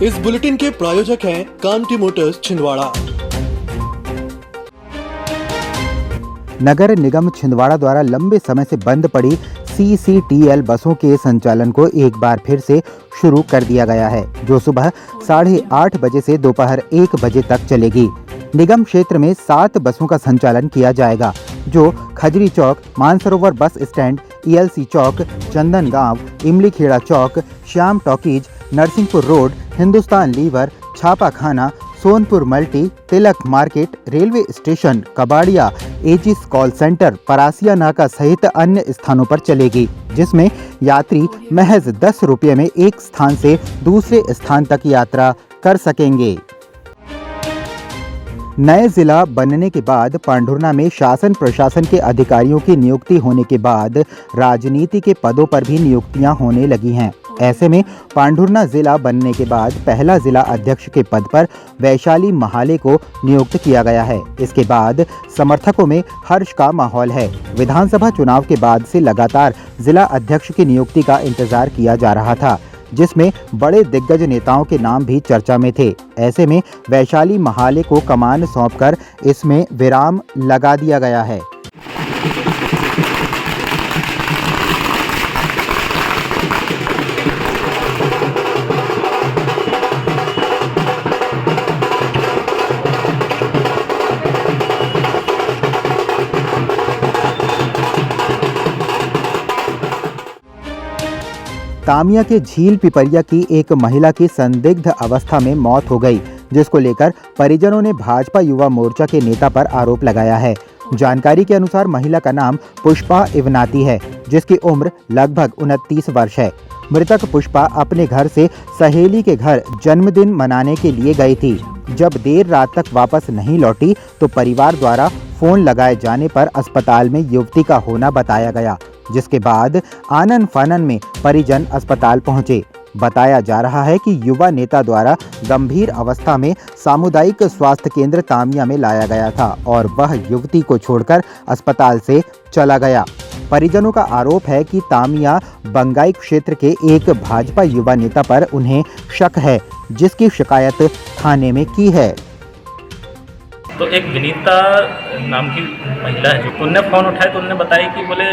इस बुलेटिन के प्रायोजक हैं कांटी मोटर्स छिंदवाड़ा। नगर निगम छिंदवाड़ा द्वारा लंबे समय से बंद पड़ी CCTL बसों के संचालन को एक बार फिर से शुरू कर दिया गया है, जो सुबह 8:30 बजे से दोपहर 1 बजे तक चलेगी। निगम क्षेत्र में 7 बसों का संचालन किया जाएगा, जो खजरी चौक, मानसरोवर बस स्टैंड, ELC चौक, Chandan Gaon, Imli Kheda Chowk, Shyam Talkies, Narsinghpur road, Hindustan Lever, Chhapa Khana, Sonpur multi, Tilak market, railway station, Kabadiya, Aegis call centre, Parasia Naka सहित अन्य स्थानों पर चलेगी, जिसमें यात्री महज 10 रुपये में एक स्थान से दूसरे स्थान तक यात्रा कर सकेंगे। नए जिला बनने के बाद पांढुर्णा में शासन प्रशासन के अधिकारियों की नियुक्ति होने के बाद राजनीति के पदों पर भी नियुक्तियां होने लगी हैं। ऐसे में पांढुर्णा जिला बनने के बाद पहला जिला अध्यक्ष के पद पर वैशाली महाले को नियुक्त किया गया है। इसके बाद समर्थकों में हर्ष का माहौल है। विधानसभा चुनाव के बाद से लगातार जिला अध्यक्ष की नियुक्ति का इंतजार किया जा रहा था, जिसमें बड़े दिग्गज नेताओं के नाम भी चर्चा में थे। ऐसे में वैशाली महाले को कमान सौंपकर इसमें विराम लगा दिया गया है। तामिया के झील पिपरिया की एक महिला की संदिग्ध अवस्था में मौत हो गई, जिसको लेकर परिजनों ने भाजपा युवा मोर्चा के नेता पर आरोप लगाया है। जानकारी के अनुसार महिला का नाम पुष्पा इवनाती है, जिसकी उम्र लगभग 29 वर्ष है। मृतक पुष्पा अपने घर से सहेली के घर जन्मदिन मनाने के लिए गई थी। जब देर रात तक वापस नहीं लौटी तो परिवार द्वारा फोन लगाए जाने पर अस्पताल में युवती का होना बताया गया, जिसके बाद आनन फानन में परिजन अस्पताल पहुंचे। बताया जा रहा है कि युवा नेता द्वारा गंभीर अवस्था में सामुदायिक स्वास्थ्य केंद्र तामिया में लाया गया था और वह युवती को छोड़कर अस्पताल से चला गया। परिजनों का आरोप है कि तामिया बंगाई क्षेत्र के एक भाजपा युवा नेता पर उन्हें शक है, जिसकी शिकायत थाने में की है। तो एक विनीता नाम की महिला है, जो उनने फ़ोन उठाया तो उन्होंने बताया कि बोले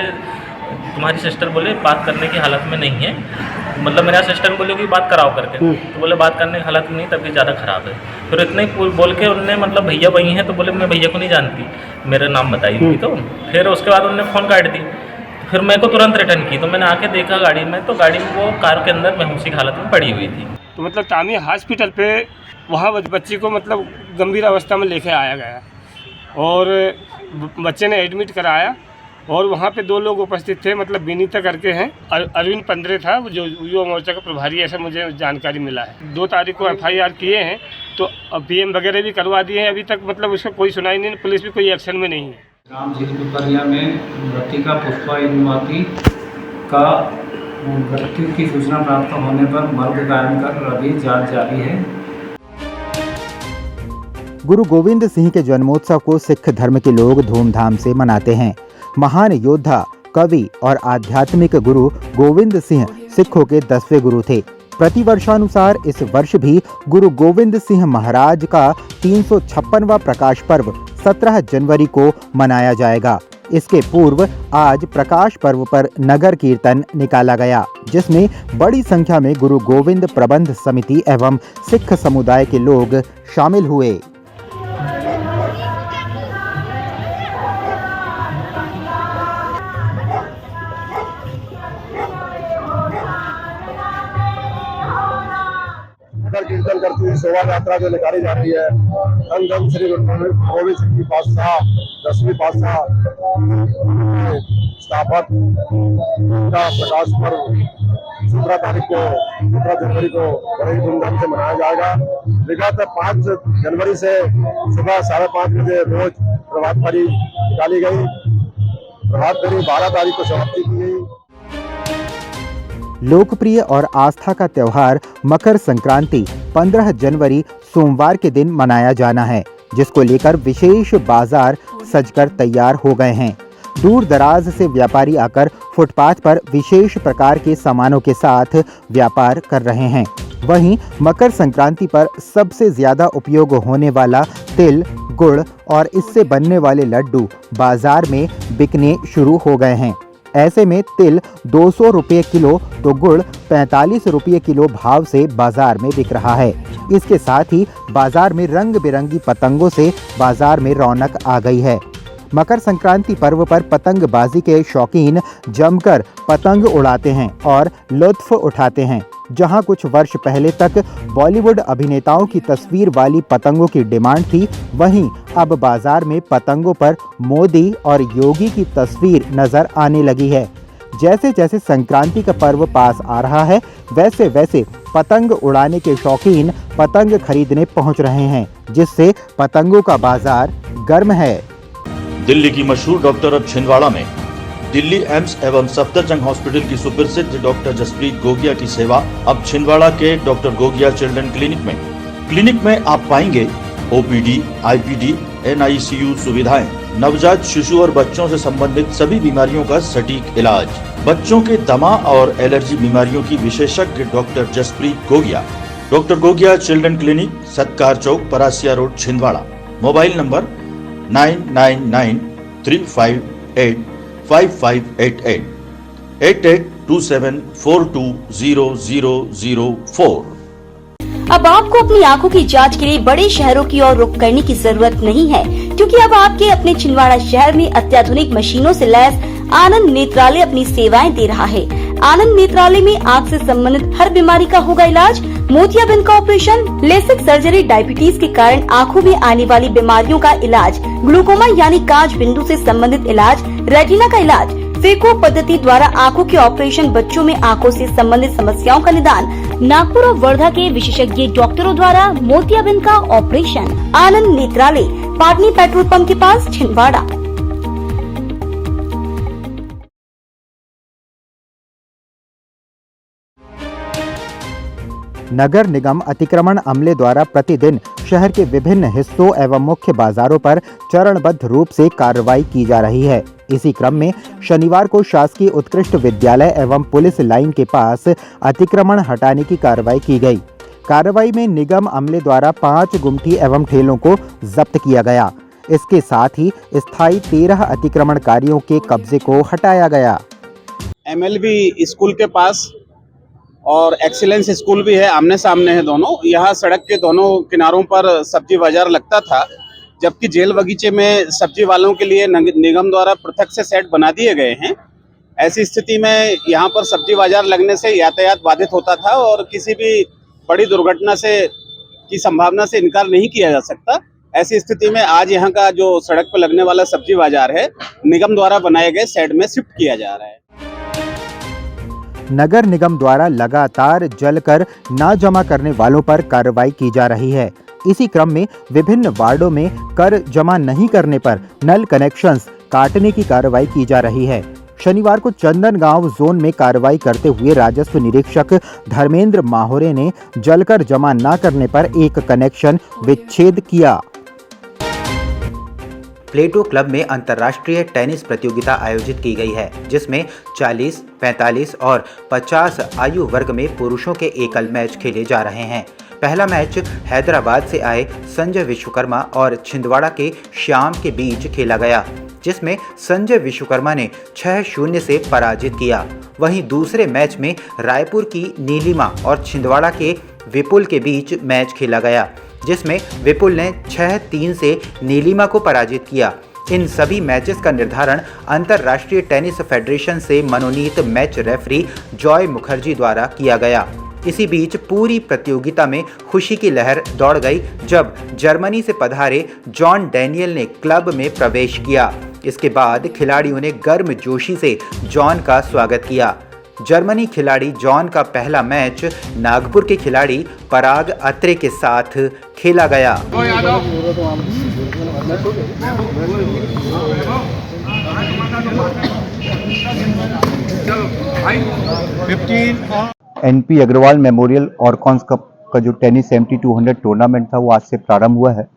तुम्हारी सिस्टर बोले बात करने की हालत में नहीं है, मतलब मेरा सिस्टर बोले कि बात कराओ करके, तो बोले बात करने की हालत में नहीं, तबीयत ज़्यादा ख़राब है। फिर इतने ही बोल के उनने मतलब भैया वही हैं, तो बोले मैं भैया को नहीं जानती, मेरा नाम बताई थी। तो फिर उसके बाद उन्होंने फ़ोन काट दी। फिर मेरे को तुरंत रिटर्न की, तो मैंने आके देखा गाड़ी में, तो गाड़ी में वो कार के अंदर बेहोशी की हालत में पड़ी हुई थी। तो मतलब तामिया हॉस्पिटल पे वहाँ बच्ची को मतलब गंभीर अवस्था में लेके आया गया और बच्चे ने एडमिट कराया और वहाँ पे 2 लोग उपस्थित थे, मतलब विनीता करके हैं, अरविंद पंद्रे था जो युवा मोर्चा का प्रभारी, ऐसा मुझे जानकारी मिला है। 2 तारीख को FIR किए हैं, तो PM वगैरह भी करवा दिए हैं। अभी तक मतलब उसका कोई सुनाई नहीं, पुलिस भी कोई एक्शन में नहीं है। ग्राम झील पिपरिया में मृतिका पुष्पा इवनाती का मृत्यु की सूचना प्राप्त होने पर मर्ग कायम कर अभी जांच जारी है। गुरु गोविंद सिंह के जन्मोत्सव को सिख धर्म के लोग धूमधाम से मनाते हैं। महान योद्धा, कवि और आध्यात्मिक गुरु गोविंद सिंह सिखों के 10वें गुरु थे। प्रतिवर्षानुसार इस वर्ष भी गुरु गोविंद सिंह महाराज का 356वां प्रकाश पर्व 17 जनवरी को मनाया जाएगा। इसके पूर्व आज प्रकाश पर्व पर नगर कीर्तन निकाला गया, जिसमें बड़ी संख्या में गुरु गोविंद प्रबंध समिति एवं सिख समुदाय के लोग शामिल हुए। कीर्तन करती हुई शोभा यात्रा जो निकाली जा रही है, धन धन श्री गोविंद सिंह जी पातशाह 10वीं पातशाह स्थापक का प्रकाश पर्व 17 जनवरी को बड़ी धूमधाम से मनाया जाएगा। विगत 5 जनवरी से सुबह 5:30 बजे रोज प्रभात फेरी निकाली गई। प्रभात फेरी 12 तारीख को समाप्ति की गई। लोकप्रिय और आस्था का त्योहार मकर संक्रांति 15 जनवरी सोमवार के दिन मनाया जाना है, जिसको लेकर विशेष बाजार सजकर तैयार हो गए हैं। दूर दराज से व्यापारी आकर फुटपाथ पर विशेष प्रकार के सामानों के साथ व्यापार कर रहे हैं। वहीं मकर संक्रांति पर सबसे ज्यादा उपयोग होने वाला तिल, गुड़ और इससे बनने वाले लड्डू बाजार में बिकने शुरू हो गए हैं। ऐसे में तिल 200 रुपये किलो तो गुड़ 45 रुपये किलो भाव से बाजार में बिक रहा है। इसके साथ ही बाजार में रंग बिरंगी पतंगों से बाजार में रौनक आ गई है। मकर संक्रांति पर्व पर पतंगबाजी के शौकीन जमकर पतंग उड़ाते हैं और लुत्फ उठाते हैं। जहां कुछ वर्ष पहले तक बॉलीवुड अभिनेताओं की तस्वीर वाली पतंगों की डिमांड थी, वहीं अब बाजार में पतंगों पर मोदी और योगी की तस्वीर नजर आने लगी है। जैसे जैसे संक्रांति का पर्व पास आ रहा है, वैसे वैसे पतंग उड़ाने के शौकीन पतंग खरीदने पहुंच रहे हैं, जिससे पतंगों का बाजार गर्म है। दिल्ली की मशहूर डॉक्टर अब छिंदवाड़ा में। दिल्ली एम्स एवं सफदरजंग हॉस्पिटल की सुप्रसिद्ध डॉक्टर जसप्रीत गोगिया की सेवा अब छिंदवाड़ा के डॉक्टर गोगिया चिल्ड्रन क्लिनिक में। क्लिनिक में आप पाएंगे ओपीडी, आईपीडी, NICU सुविधाएं, नवजात शिशु और बच्चों से संबंधित सभी बीमारियों का सटीक इलाज, बच्चों के दमा और एलर्जी बीमारियों की विशेषज्ञ doctor Jaspreet Gogia. Doctor Gogia children clinic, Satkar Chowk, Parasia road, Chhindwara. Mobile number 9993585588 8827420004। अब आपको अपनी आंखों की जांच के लिए बड़े शहरों की ओर रुख करने की जरूरत नहीं है, क्योंकि अब आपके अपने छिंदवाड़ा शहर में अत्याधुनिक मशीनों से लैस आनंद नेत्रालय अपनी सेवाएं दे रहा है। आनंद नेत्रालय में आंख से संबंधित हर बीमारी का होगा इलाज। मोतियाबिंद का ऑपरेशन, लेसिक सर्जरी, डायबिटीज के कारण आंखों में आने वाली बीमारियों का इलाज, ग्लूकोमा यानी कांच बिंदु से संबंधित इलाज, रेटिना का इलाज, फेको पद्धति द्वारा आंखों के ऑपरेशन, बच्चों में आंखों से संबंधित समस्याओं का निदान, नागपुर और वर्धा के विशेषज्ञ डॉक्टरों द्वारा मोतियाबिंद का ऑपरेशन। आनंद नेत्रालय, पाटनी पेट्रोल पंप के पास, छिंदवाड़ा। नगर निगम अतिक्रमण अमले द्वारा प्रतिदिन शहर के विभिन्न हिस्सों एवं मुख्य बाजारों पर चरणबद्ध रूप से कार्रवाई की जा रही है। इसी क्रम में शनिवार को शासकीय उत्कृष्ट विद्यालय एवं पुलिस लाइन के पास अतिक्रमण हटाने की कार्रवाई की गई। कार्रवाई में निगम अमले द्वारा 5 गुमटी एवं ठेलों को जब्त किया गया। इसके साथ ही स्थायी 13 अतिक्रमणकारियों के कब्जे को हटाया गया। MLB स्कूल के पास और एक्सीलेंस स्कूल भी है, आमने सामने है दोनों। यहाँ सड़क के दोनों किनारों पर सब्जी बाजार लगता था, जबकि जेल बगीचे में सब्जी वालों के लिए निगम द्वारा पृथक से सेट बना दिए गए हैं। ऐसी स्थिति में यहाँ पर सब्जी बाजार लगने से यातायात बाधित होता था और किसी भी बड़ी दुर्घटना से की संभावना से इनकार नहीं किया जा सकता। ऐसी स्थिति में आज यहाँ का जो सड़क पर लगने वाला सब्जी बाजार है, निगम द्वारा बनाए गए शेड में शिफ्ट किया जा रहा है। नगर निगम द्वारा लगातार जलकर ना जमा करने वालों पर कार्रवाई की जा रही है। इसी क्रम में विभिन्न वार्डों में कर जमा नहीं करने पर नल कनेक्शंस काटने की कार्रवाई की जा रही है। शनिवार को चंदनगांव जोन में कार्रवाई करते हुए राजस्व निरीक्षक धर्मेंद्र माहोरे ने जलकर जमा न करने पर एक कनेक्शन विच्छेद किया। प्लेटो क्लब में अंतर्राष्ट्रीय टेनिस प्रतियोगिता आयोजित की गई है, जिसमें 40, 45 और 50 आयु वर्ग में पुरुषों के एकल मैच खेले जा रहे हैं। पहला मैच हैदराबाद से आए संजय विश्वकर्मा और छिंदवाड़ा के श्याम के बीच खेला गया, जिसमें संजय विश्वकर्मा ने 6-0 से पराजित किया। वहीं दूसरे मैच में रायपुर की नीलिमा और छिंदवाड़ा के विपुल के बीच मैच खेला गया, जिसमें विपुल ने 6-3 से नीलिमा को पराजित किया। इन सभी मैचेस का निर्धारण अंतर्राष्ट्रीय टेनिस फेडरेशन से मनोनीत मैच रेफरी जॉय मुखर्जी द्वारा किया गया। इसी बीच पूरी प्रतियोगिता में खुशी की लहर दौड़ गई जब जर्मनी से पधारे जॉन डैनियल ने क्लब में प्रवेश किया। इसके बाद खिलाड़ियों ने गर्मजोशी से जॉन का स्वागत किया। जर्मनी खिलाड़ी जॉन का पहला मैच नागपुर के खिलाड़ी पराग अत्रे के साथ खेला गया। NP अग्रवाल मेमोरियल ऑर्कॉन्स कप का जो टेनिस 7200 टूर्नामेंट था वो आज से प्रारंभ हुआ है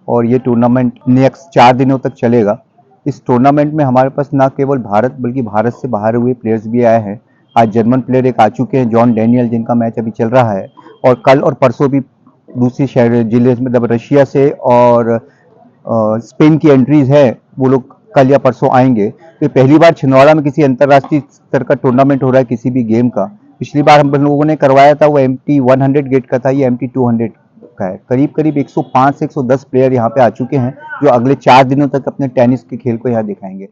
और ये टूर्नामेंट नेक्स्ट 4 दिनों तक चलेगा। इस टूर्नामेंट में हमारे पास न केवल भारत बल्कि भारत से बाहर हुए प्लेयर्स भी आए हैं। आज जर्मन प्लेयर एक आ चुके हैं, जॉन डैनियल, जिनका मैच अभी चल रहा है, और कल और परसों भी दूसरी शहर जिले में मतलब रशिया से और स्पेन की एंट्रीज है, वो लोग कल या परसों आएंगे। तो पहली बार छिंदवाड़ा में किसी अंतर्राष्ट्रीय स्तर का टूर्नामेंट हो रहा है किसी भी गेम का। पिछली बार हम लोगों ने करवाया था वो MT 100 गेट का था, ये MT 200 का है। करीब करीब 105 से 110 प्लेयर यहाँ पे आ चुके हैं जो अगले 4 दिनों तक अपने टेनिस के खेल को यहाँ दिखाएंगे।